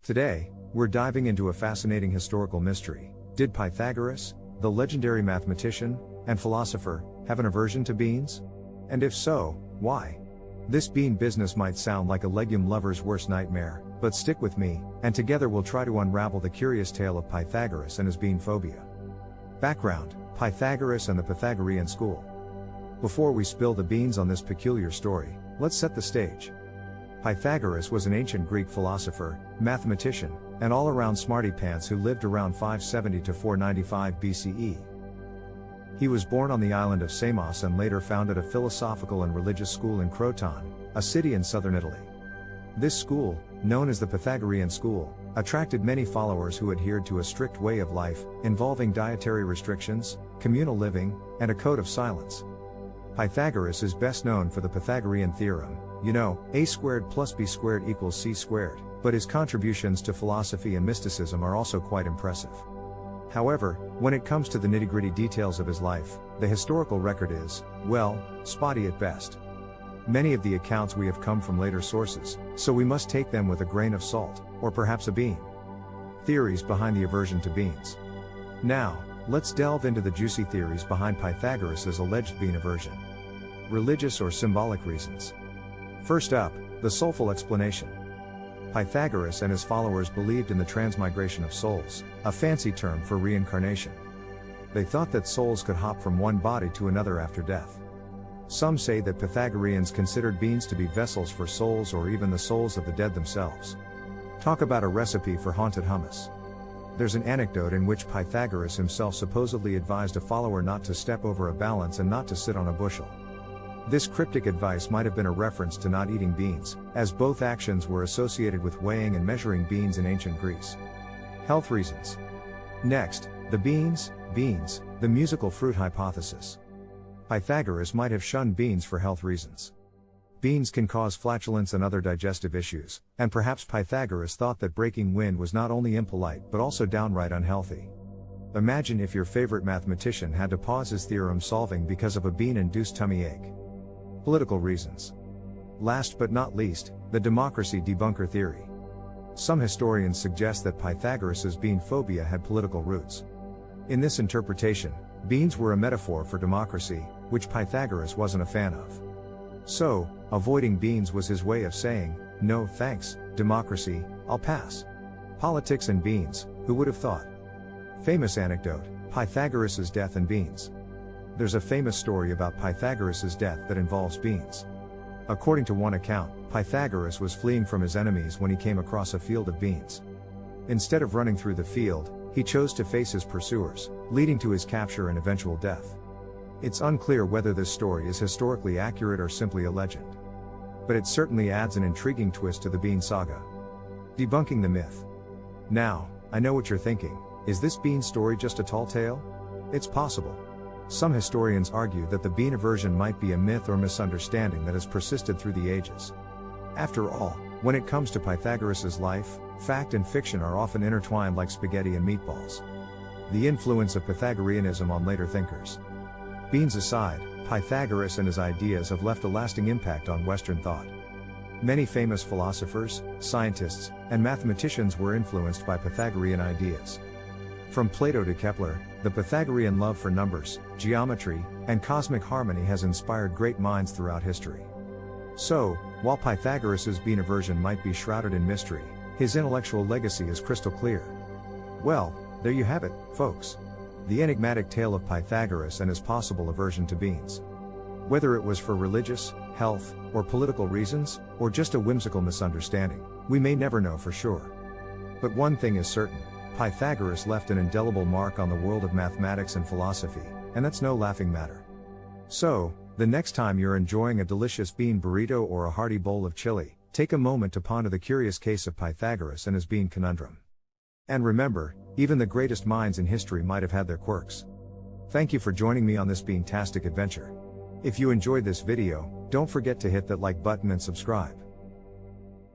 Today, we're diving into a fascinating historical mystery. Did Pythagoras, the legendary mathematician and philosopher, have an aversion to beans? And if so, why? This bean business might sound like a legume lover's worst nightmare, but stick with me, and together we'll try to unravel the curious tale of Pythagoras and his bean phobia. Background: Pythagoras and the Pythagorean school. Before we spill the beans on this peculiar story, let's set the stage. Pythagoras was an ancient Greek philosopher, mathematician, and all-around smarty-pants who lived around 570 to 495 BCE. He was born on the island of Samos and later founded a philosophical and religious school in Croton, a city in southern Italy. This school, known as the Pythagorean school, attracted many followers who adhered to a strict way of life, involving dietary restrictions, communal living, and a code of silence. Pythagoras is best known for the Pythagorean theorem, a squared plus b squared equals c squared, but his contributions to philosophy and mysticism are also quite impressive. However, when it comes to the nitty-gritty details of his life, the historical record is, well, spotty at best. Many of the accounts we have come from later sources, so we must take them with a grain of salt, or perhaps a bean. Theories behind the aversion to beans. Now, let's delve into the juicy theories behind Pythagoras' alleged bean aversion. Religious or symbolic reasons. First up, the soulful explanation. Pythagoras and his followers believed in the transmigration of souls, a fancy term for reincarnation. They thought that souls could hop from one body to another after death. Some say that Pythagoreans considered beans to be vessels for souls or even the souls of the dead themselves. Talk about a recipe for haunted hummus. There's an anecdote in which Pythagoras himself supposedly advised a follower not to step over a balance and not to sit on a bushel. This cryptic advice might have been a reference to not eating beans, as both actions were associated with weighing and measuring beans in ancient Greece. Health reasons. Next, the beans, the musical fruit hypothesis. Pythagoras might have shunned beans for health reasons. Beans can cause flatulence and other digestive issues, and perhaps Pythagoras thought that breaking wind was not only impolite but also downright unhealthy. Imagine if your favorite mathematician had to pause his theorem solving because of a bean-induced tummy ache. Political reasons. Last but not least, the democracy debunker theory. Some historians suggest that Pythagoras' bean phobia had political roots. In this interpretation, beans were a metaphor for democracy, which Pythagoras wasn't a fan of. So, avoiding beans was his way of saying, "No thanks, democracy, I'll pass." Politics and beans, who would have thought? Famous anecdote: Pythagoras' death and beans. There's a famous story about Pythagoras' death that involves beans. According to one account, Pythagoras was fleeing from his enemies when he came across a field of beans. Instead of running through the field, he chose to face his pursuers, leading to his capture and eventual death. It's unclear whether this story is historically accurate or simply a legend. But it certainly adds an intriguing twist to the bean saga. Debunking the myth. Now, I know what you're thinking: is this bean story just a tall tale? It's possible. Some historians argue that the bean aversion might be a myth or misunderstanding that has persisted through the ages. After all, when it comes to Pythagoras' life, fact and fiction are often intertwined like spaghetti and meatballs. The influence of Pythagoreanism on later thinkers. Beans aside, Pythagoras and his ideas have left a lasting impact on Western thought. Many famous philosophers, scientists, and mathematicians were influenced by Pythagorean ideas. From Plato to Kepler, the Pythagorean love for numbers, geometry, and cosmic harmony has inspired great minds throughout history. So, while Pythagoras' bean aversion might be shrouded in mystery, his intellectual legacy is crystal clear. Well, there you have it, folks. The enigmatic tale of Pythagoras and his possible aversion to beans. Whether it was for religious, health, or political reasons, or just a whimsical misunderstanding, we may never know for sure. But one thing is certain: Pythagoras left an indelible mark on the world of mathematics and philosophy, and that's no laughing matter. So, the next time you're enjoying a delicious bean burrito or a hearty bowl of chili, take a moment to ponder the curious case of Pythagoras and his bean conundrum. And remember, even the greatest minds in history might have had their quirks. Thank you for joining me on this bean-tastic adventure. If you enjoyed this video, don't forget to hit that like button and subscribe.